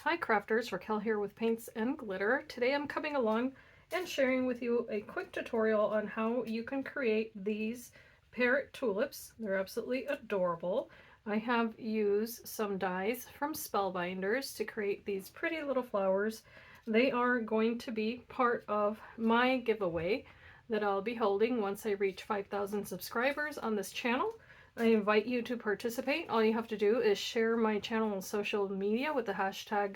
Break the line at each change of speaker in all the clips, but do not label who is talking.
Hi crafters, Raquel here with Paints and Glitter. Today I'm coming along and sharing with you a quick tutorial on how you can create these parrot tulips. They're absolutely adorable. I have used some dies from Spellbinders to create these pretty little flowers. They are going to be part of my giveaway that I'll be holding once I reach 5,000 subscribers on this channel. I invite you to participate. All you have to do is share my channel on social media with the hashtag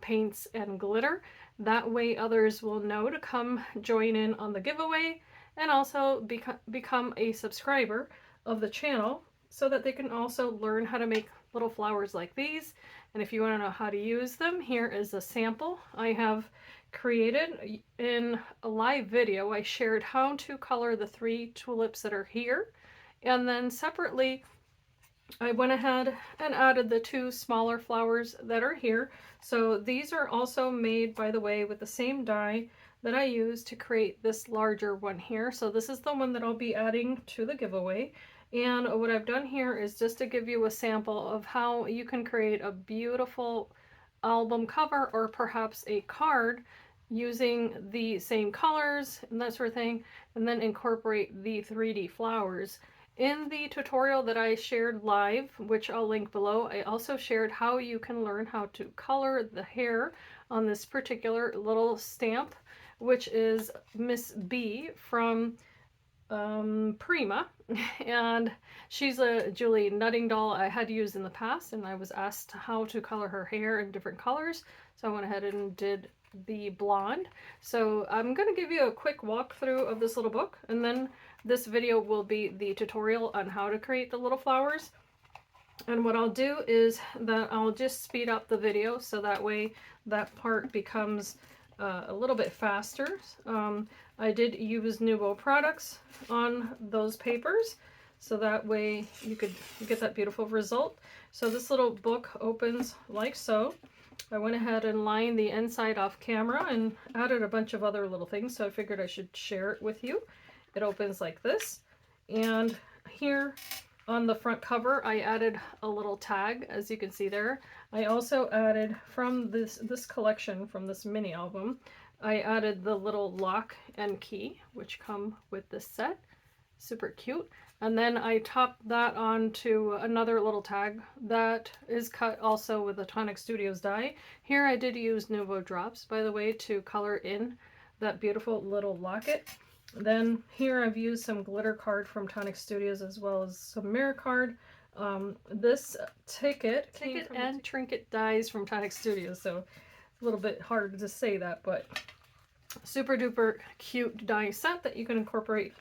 PaintsandGlitter. That way others will know to come join in on the giveaway and also become a subscriber of the channel so that they can also learn how to make little flowers like these. And if you want to know how to use them, here is a sample I have created. In a live video, I shared how to color the 3 tulips that are here. And then separately, I went ahead and added the 2 smaller flowers that are here. So these are also made, by the way, with the same die that I used to create this larger one here. So this is the one that I'll be adding to the giveaway. And what I've done here is just to give you a sample of how you can create a beautiful album cover or perhaps a card using the same colors and that sort of thing, and then incorporate the 3D flowers. In the tutorial that I shared live, which I'll link below, I also shared how you can learn how to color the hair on this particular little stamp, which is Miss B from Prima, and she's a Julie Nutting doll I had used in the past, and I was asked how to color her hair in different colors, so I went ahead and did the blonde. So I'm going to give you a quick walkthrough of this little book, and then this video will be the tutorial on how to create the little flowers. And what I'll do is that I'll just speed up the video so that way that part becomes a little bit faster. I did use Nuvo products on those papers, so that way you could get that beautiful result. So this little book opens like so. I went ahead and lined the inside off camera and added a bunch of other little things, so I figured I should share it with you. It opens like this, and here on the front cover I added a little tag, as you can see there. I also added from this collection, from this mini album, I added the little lock and key which come with this set. Super cute. And then I topped that onto another little tag that is cut also with a Tonic Studios die. Here I did use Nuvo drops, by the way, to color in that beautiful little locket. Then here I've used some glitter card from Tonic Studios as well as some mirror card. This ticket and trinket dies from Tonic Studios, so a little bit hard to say that, but super duper cute die set that you can incorporate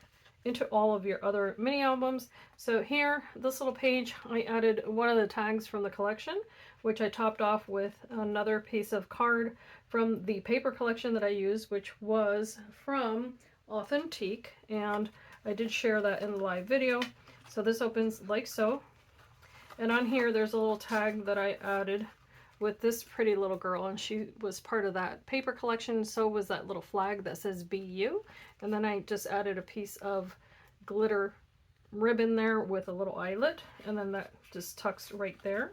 into all of your other mini albums. So here, this little page, I added one of the tags from the collection, which I topped off with another piece of card from the paper collection that I used, which was from Authentique, and I did share that in the live video. So this opens like so, and on here there's a little tag that I added with this pretty little girl, and she was part of that paper collection. So was that little flag that says BU, and then I just added a piece of glitter ribbon there with a little eyelet, and then that just tucks right there.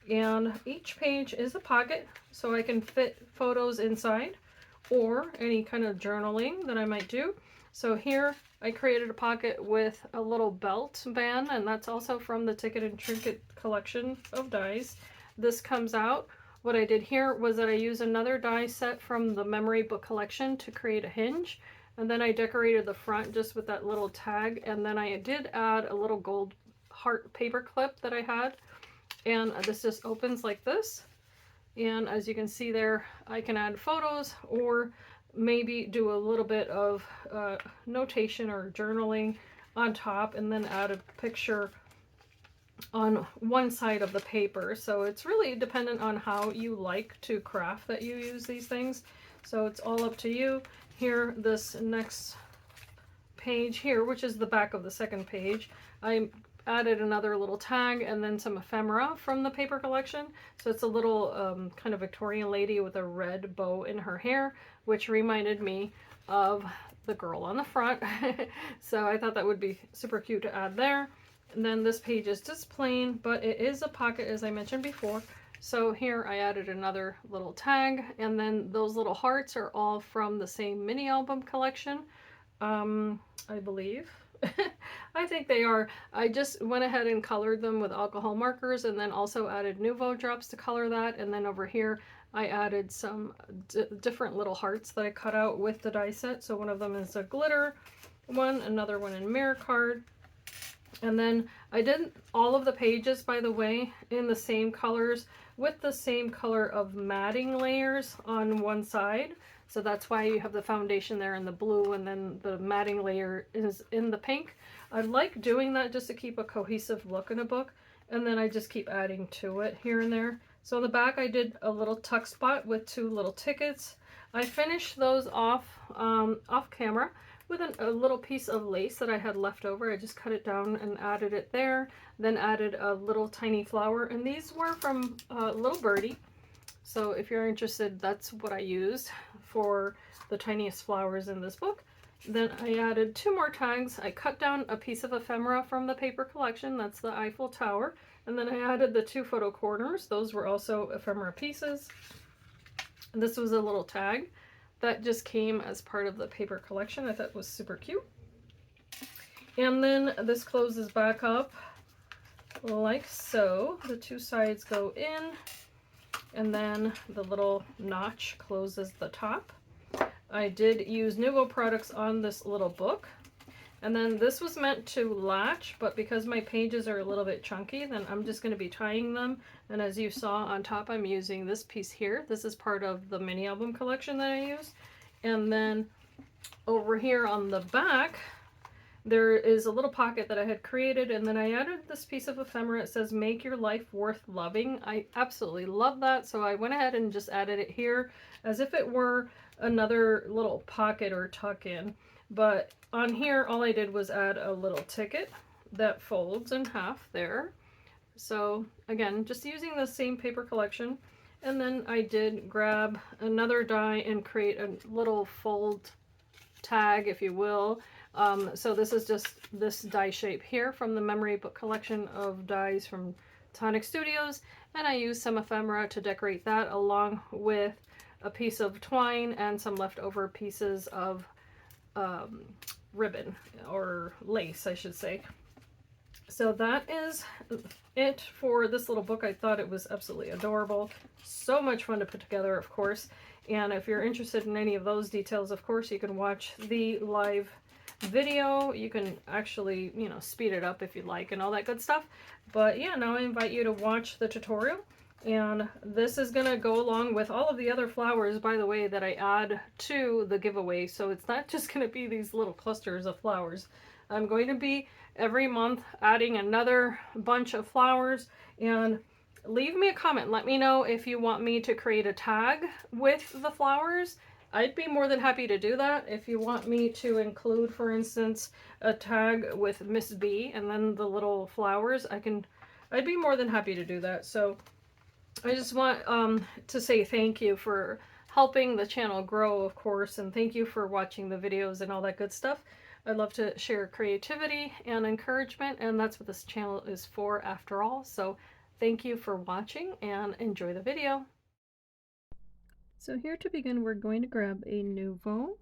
And each page is a pocket, so I can fit photos inside or any kind of journaling that I might do. So here I created a pocket with a little belt band, and that's also from the Ticket and Trinket collection of dies. This comes out. What I did here was that I used another die set from the memory book collection to create a hinge, and then I decorated the front just with that little tag, and then I did add a little gold heart paper clip that I had, and this just opens like this. And as you can see there, I can add photos or maybe do a little bit of notation or journaling on top, and then add a picture on one side of the paper. So it's really dependent on how you like to craft that you use these things. So it's all up to you. Here, this next page here, which is the back of the second page, I added another little tag and then some ephemera from the paper collection. So it's a little kind of Victorian lady with a red bow in her hair, which reminded me of the girl on the front. So I thought that would be super cute to add there. And then this page is just plain, but it is a pocket, as I mentioned before. So here I added another little tag, and then those little hearts are all from the same mini album collection, I believe. I think they are. I just went ahead and colored them with alcohol markers, and then also added Nuvo drops to color that. And then over here I added some different little hearts that I cut out with the die set. So one of them is a glitter one, another one in mirror card. And then I did all of the pages, by the way, in the same colors with the same color of matting layers on one side. So that's why you have the foundation there in the blue, and then the matting layer is in the pink. I like doing that just to keep a cohesive look in a book, and then I just keep adding to it here and there. So on the back I did a little tuck spot with 2 little tickets. I finished those off camera with a little piece of lace that I had left over. I just cut it down and added it there, then added a little tiny flower, and these were from Little Birdie. So if you're interested, that's what I used for the tiniest flowers in this book. Then I added 2 more tags. I cut down a piece of ephemera from the paper collection, that's the Eiffel Tower, and then I added the 2 photo corners. Those were also ephemera pieces. And this was a little tag that just came as part of the paper collection. I thought it was super cute. And then this closes back up like so. The 2 sides go in, and then the little notch closes the top. I did use Nuvo products on this little book. And then this was meant to latch, but because my pages are a little bit chunky, then I'm just going to be tying them. And as you saw on top, I'm using this piece here. This is part of the mini album collection that I use. And then over here on the back, there is a little pocket that I had created, and then I added this piece of ephemera. It says, "Make your life worth loving." I absolutely love that, so I went ahead and just added it here as if it were another little pocket or tuck in. But on here, all I did was add a little ticket that folds in half there. So again, just using the same paper collection. And then I did grab another die and create a little fold tag, if you will. So this is just this die shape here from the memory book collection of dies from Tonic Studios. And I used some ephemera to decorate that, along with a piece of twine and some leftover pieces of ribbon, or lace, I should say. So that is it for this little book. I thought it was absolutely adorable. So much fun to put together, of course. And if you're interested in any of those details, of course, you can watch the live video. You can actually, you know, speed it up if you'd like and all that good stuff. But yeah, now I invite you to watch the tutorial. And this is going to go along with all of the other flowers, by the way, that I add to the giveaway. So it's not just going to be these little clusters of flowers. I'm going to be every month adding another bunch of flowers. And leave me a comment. Let me know if you want me to create a tag with the flowers. I'd be more than happy to do that. If you want me to include, for instance, a tag with Miss B and then the little flowers, I'd be more than happy to do that. So I just want to say thank you for helping the channel grow, of course, and thank you for watching the videos and all that good stuff. I love to share creativity and encouragement, and that's what this channel is for after all. So thank you for watching and enjoy the video. So here to begin, we're going to grab a Nuvo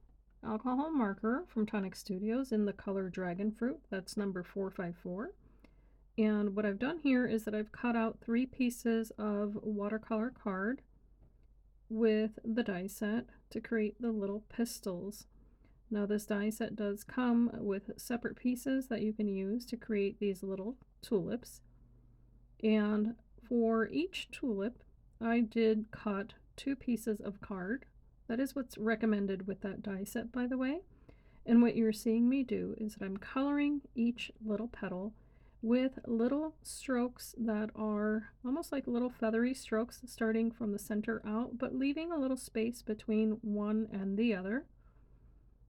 Alcohol Marker from Tonic Studios in the color Dragon Fruit. That's number 454. And what I've done here is that I've cut out 3 pieces of watercolor card with the die set to create the little pistils. Now this die set does come with separate pieces that you can use to create these little tulips. And for each tulip, I did cut 2 pieces of card. That is what's recommended with that die set, by the way. And what you're seeing me do is that I'm coloring each little petal with little strokes that are almost like little feathery strokes starting from the center out, but leaving a little space between one and the other.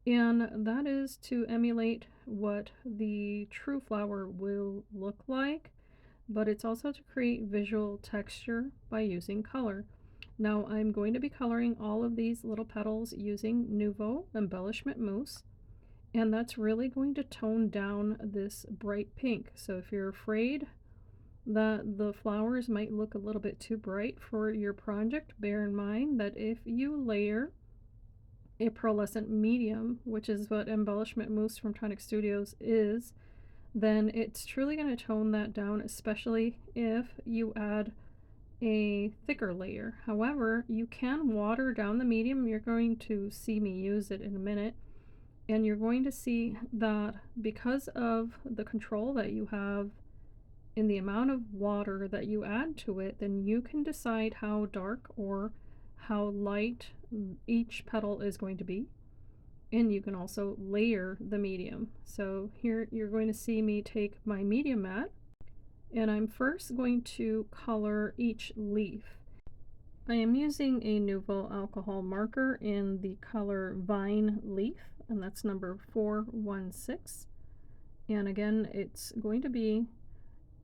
And that is to emulate what the true flower will look like, but it's also to create visual texture by using color. Now I'm going to be coloring all of these little petals using Nuvo Embellishment Mousse. And that's really going to tone down this bright pink. So if you're afraid that the flowers might look a little bit too bright for your project, bear in mind that if you layer a pearlescent medium, which is what Embellishment Mousse from Tonic Studios is, then it's truly going to tone that down, especially if you add a thicker layer. However, you can water down the medium. You're going to see me use it in a minute, and you're going to see that because of the control that you have in the amount of water that you add to it, then you can decide how dark or how light each petal is going to be. And you can also layer the medium. So here you're going to see me take my medium mat, and I'm first going to color each leaf. I am using a Nuvo Alcohol Marker in the color Vine Leaf, and that's number 416. And again, it's going to be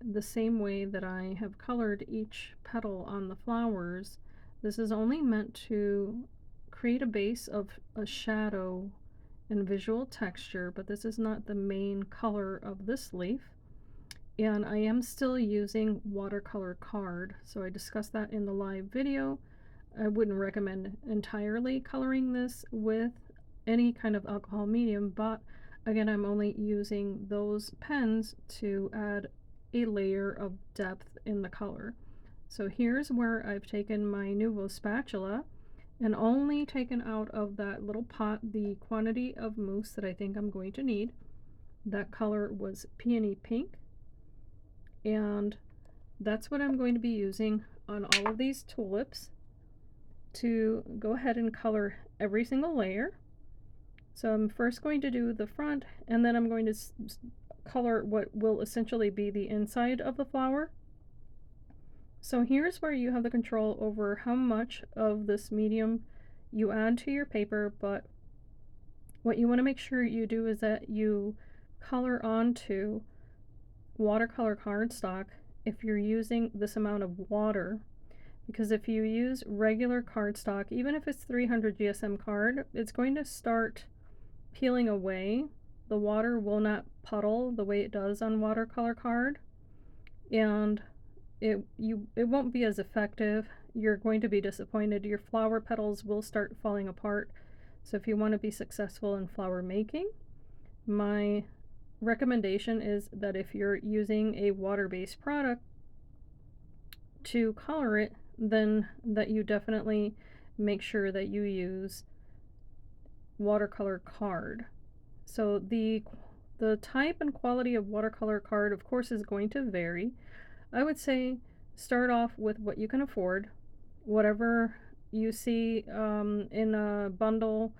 the same way that I have colored each petal on the flowers. This is only meant to create a base of a shadow and visual texture, but this is not the main color of this leaf. And I am still using watercolor card, so I discussed that in the live video. I wouldn't recommend entirely coloring this with any kind of alcohol medium, but again, I'm only using those pens to add a layer of depth in the color. So here's where I've taken my Nuvo spatula and only taken out of that little pot the quantity of mousse that I think I'm going to need. That color was peony pink, and that's what I'm going to be using on all of these tulips to go ahead and color every single layer. So I'm first going to do the front, and then I'm going to color what will essentially be the inside of the flower. So here's where you have the control over how much of this medium you add to your paper, but what you want to make sure you do is that you color onto watercolor cardstock if you're using this amount of water, because if you use regular cardstock, even if it's 300 GSM card, it's going to start peeling away. The water will not puddle the way it does on watercolor card, and it won't be as effective. You're going to be disappointed. Your flower petals will start falling apart. So if you want to be successful in flower making, my recommendation is that if you're using a water-based product to color it, then that you definitely make sure that you use watercolor card. So the type and quality of watercolor card, of course, is going to vary. I would say start off with what you can afford. Whatever you see in a bundle,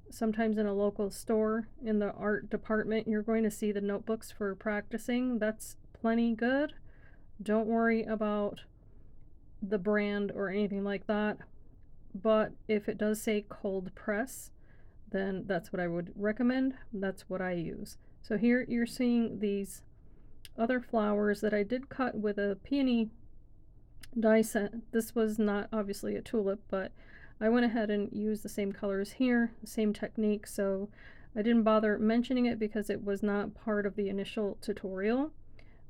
sometimes in a local store, in the art department, you're going to see the notebooks for practicing. That's plenty good. Don't worry about the brand or anything like that. But if it does say cold press, then that's what I would recommend. That's what I use. So here you're seeing these other flowers that I did cut with a peony die set. This was not obviously a tulip, but I went ahead and used the same colors here, same technique, so I didn't bother mentioning it because it was not part of the initial tutorial.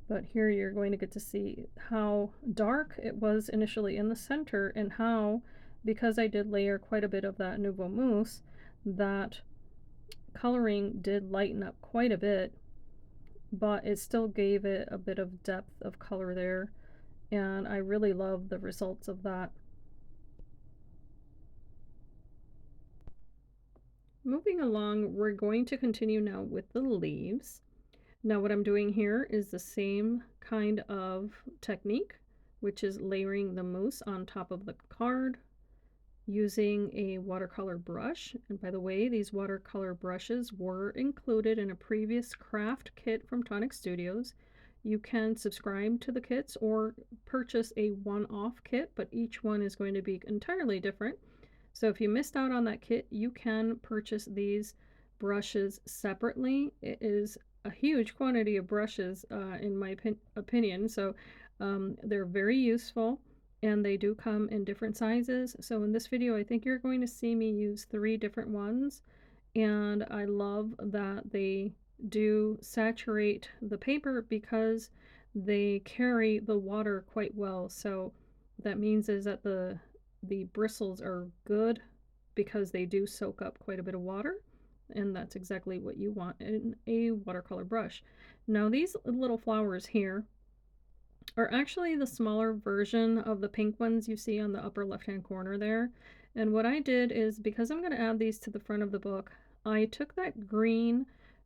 But here you're going to get to see how dark it was initially in the center, and how, because I did layer quite a bit of that Nuvo mousse, that coloring did lighten up quite a bit, but it still gave it a bit of depth of color there, and I really love the results of that. Moving along, we're going to continue now with the leaves. Now what I'm doing here is the same kind of technique, which is layering the mousse on top of the card using a watercolor brush. And by the way, these watercolor brushes were included in a previous craft kit from Tonic Studios. You can subscribe to the kits or purchase a one-off kit, but each one is going to be entirely different. So if you missed out on that kit, you can purchase these brushes separately. It is a huge quantity of brushes in my opinion, so they're very useful, and they do come in different sizes. So in this video, I think you're going to see me use 3 different ones, and I love that they do saturate the paper because they carry the water quite well. So what that means is that the bristles are good because they do soak up quite a bit of water, and that's exactly what you want in a watercolor brush. Now these little flowers here are actually the smaller version of the pink ones you see on the upper left hand corner there. And what I did is, because I'm going to add these to the front of the book, I took that green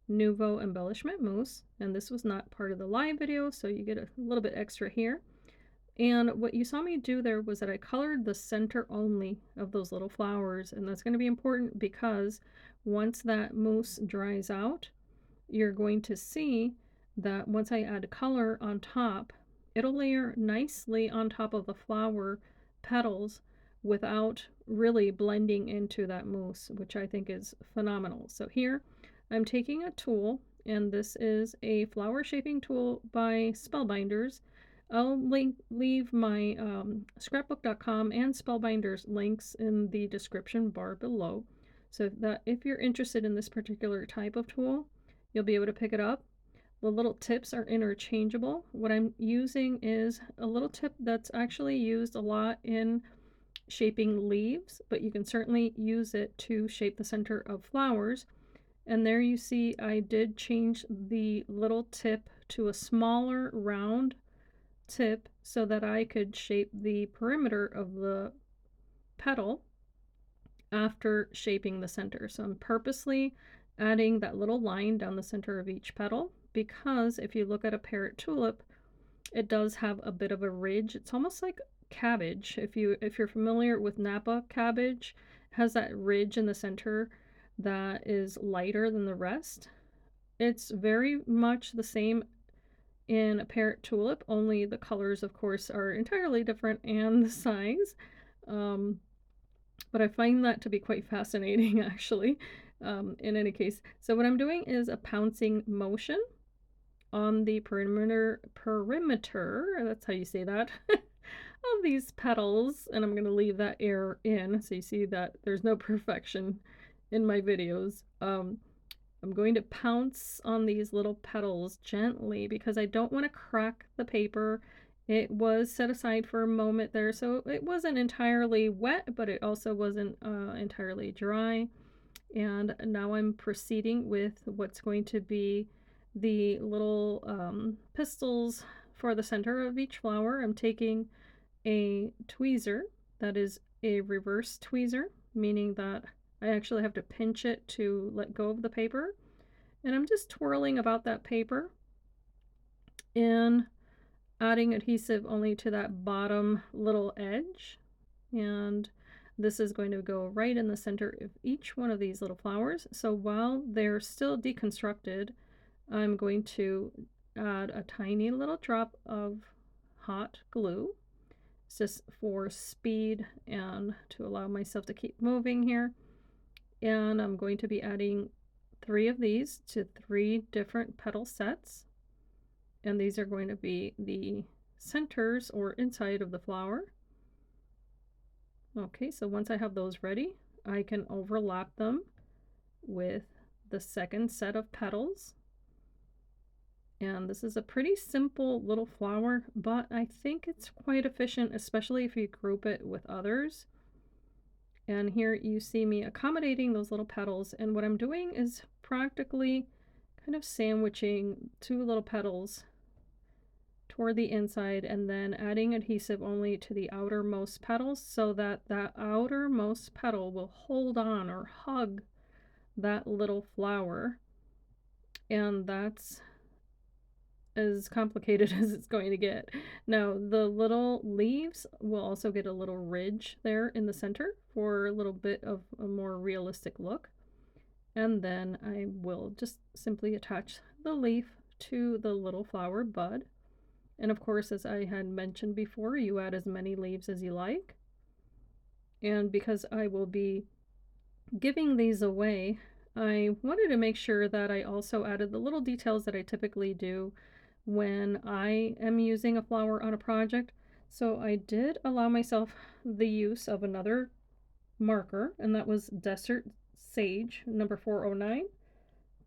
Nuvo Embellishment Mousse, and this was not part of the live video, so you get a little bit extra here. And what you saw me do there was that I colored the center only of those little flowers, and that's going to be important because once that mousse dries out, you're going to see that once I add color on top, it'll layer nicely on top of the flower petals without really blending into that mousse, which I think is phenomenal. So here I'm taking a tool, and this is a flower shaping tool by Spellbinders. I'll leave my scrapbook.com and Spellbinders links in the description bar below, so that if you're interested in this particular type of tool, you'll be able to pick it up. The little tips are interchangeable. What I'm using is a little tip that's actually used a lot in shaping leaves, but you can certainly use it to shape the center of flowers. And there you see I did change the little tip to a smaller round tip so that I could shape the perimeter of the petal after shaping the center. So I'm purposely adding that little line down the center of each petal, because if you look at a parrot tulip, it does have a bit of a ridge. It's almost like cabbage. If you're familiar with Napa cabbage, it has that ridge in the center that is lighter than the rest. It's very much the same in a parrot tulip, only the colors, of course, are entirely different, and the size. But I find that to be quite fascinating, actually, in any case. So what I'm doing is a pouncing motion on the perimeter, that's how you say that, of these petals, and I'm going to leave that air in, so you see that there's no perfection in my videos. I'm going to pounce on these little petals gently because I don't want to crack the paper. It was set aside for a moment there, so it wasn't entirely wet, but it also wasn't entirely dry. And now I'm proceeding with what's going to be the little pistils for the center of each flower. I'm taking a tweezer that is a reverse tweezer, meaning that I actually have to pinch it to let go of the paper. And I'm just twirling about that paper and adding adhesive only to that bottom little edge. And this is going to go right in the center of each one of these little flowers. So while they're still deconstructed, I'm going to add a tiny little drop of hot glue. It's just for speed and to allow myself to keep moving here. And I'm going to be adding 3 of these to 3 different petal sets. And these are going to be the centers or inside of the flower. Okay, so once I have those ready, I can overlap them with the second set of petals. And this is a pretty simple little flower, but I think it's quite efficient, especially if you group it with others. And here you see me accommodating those little petals, and what I'm doing is practically kind of sandwiching 2 little petals toward the inside and then adding adhesive only to the outermost petals so that that outermost petal will hold on or hug that little flower. And that's as complicated as it's going to get. Now the little leaves will also get a little ridge there in the center for a little bit of a more realistic look. And then I will just simply attach the leaf to the little flower bud. And of course, as I had mentioned before, you add as many leaves as you like. And because I will be giving these away, I wanted to make sure that I also added the little details that I typically do when I am using a flower on a project. So I did allow myself the use of another marker, and that was Desert Sage number 409.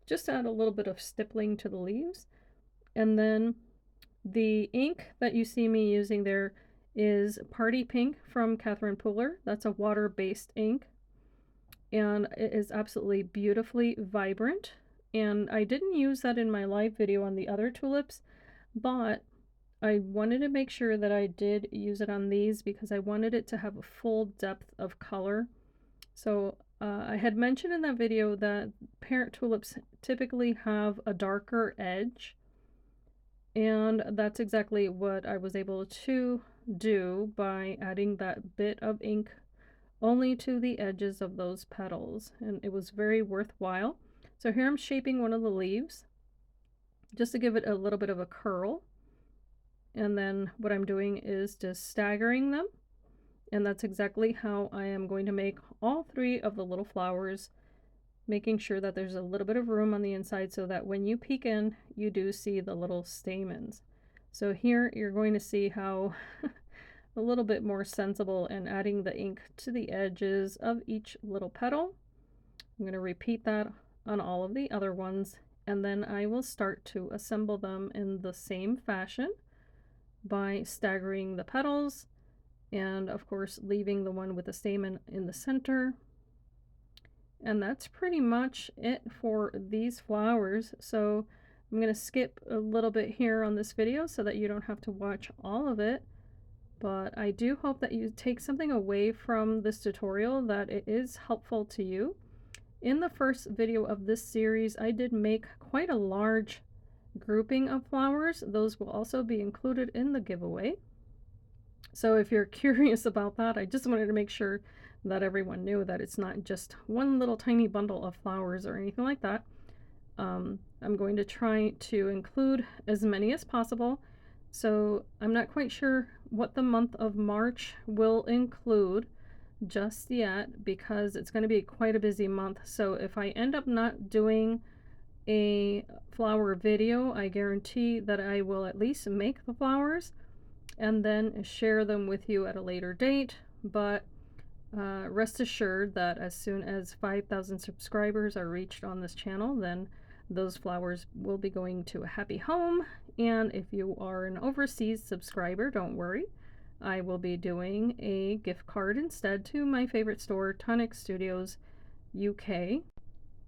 Just add a little bit of stippling to the leaves. And then The ink that you see me using there is Party Pink from Catherine Pooler. That's a water-based ink, and it is absolutely beautifully vibrant. And I didn't use that in my live video on the other tulips, but I wanted to make sure that I did use it on these because I wanted it to have a full depth of color. So I had mentioned in that video that parent tulips typically have a darker edge, and that's exactly what I was able to do by adding that bit of ink only to the edges of those petals, and it was very worthwhile. So here I'm shaping one of the leaves just to give it a little bit of a curl, and then what I'm doing is just staggering them, and that's exactly how I am going to make all three of the little flowers, making sure that there's a little bit of room on the inside so that when you peek in, you do see the little stamens. So here you're going to see how a little bit more sensible and adding the ink to the edges of each little petal. I'm going to repeat that on all of the other ones, and then I will start to assemble them in the same fashion by staggering the petals and of course leaving the one with the stamen in the center. And that's pretty much it for these flowers. So I'm going to skip a little bit here on this video so that you don't have to watch all of it. But I do hope that you take something away from this tutorial, that it is helpful to you. In the first video of this series, I did make quite a large grouping of flowers. Those will also be included in the giveaway. So if you're curious about that, I just wanted to make sure that everyone knew that it's not just one little tiny bundle of flowers or anything like that. I'm going to try to include as many as possible. So I'm not quite sure what the month of March will include just yet because it's going to be quite a busy month. So if I end up not doing a flower video, I guarantee that I will at least make the flowers and then share them with you at a later date. But rest assured that as soon as 5,000 subscribers are reached on this channel, then those flowers will be going to a happy home. And if you are an overseas subscriber, don't worry. I will be doing a gift card instead to my favorite store, Tonic Studios UK.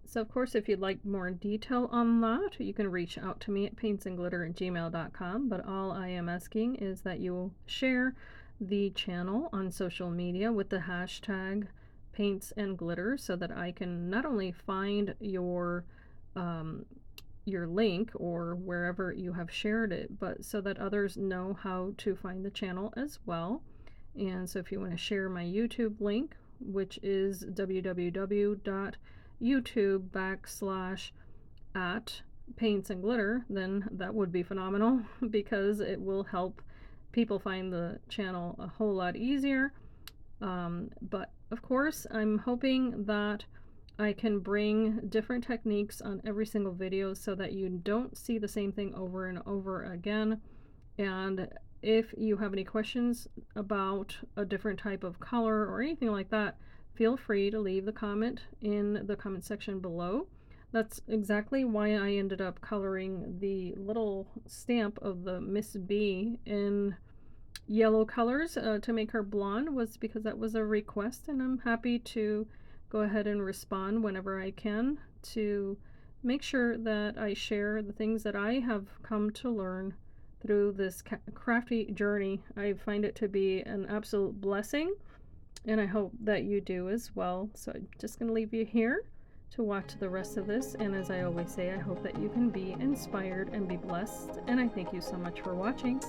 So of course, if you'd like more detail on that, you can reach out to me at paintsandglitter@gmail.com. But all I am asking is that you share the channel on social media with the hashtag paintsandglitter so that I can not only find your link or wherever you have shared it, but so that others know how to find the channel as well. And so if you want to share my YouTube link, which is www.youtube.com/@paintsandglitter, then that would be phenomenal because it will help people find the channel a whole lot easier. But of course, I'm hoping that I can bring different techniques on every single video so that you don't see the same thing over and over again. And if you have any questions about a different type of color or anything like that, feel free to leave the comment in the comment section below. That's exactly why I ended up coloring the little stamp of the Miss B in yellow colors to make her blonde, was because that was a request, and I'm happy to go ahead and respond whenever I can to make sure that I share the things that I have come to learn through this crafty journey. I find it to be an absolute blessing, and I hope that you do as well. So I'm just going to leave you here to watch the rest of this, and as I always say, I hope that you can be inspired and be blessed, and I thank you so much for watching.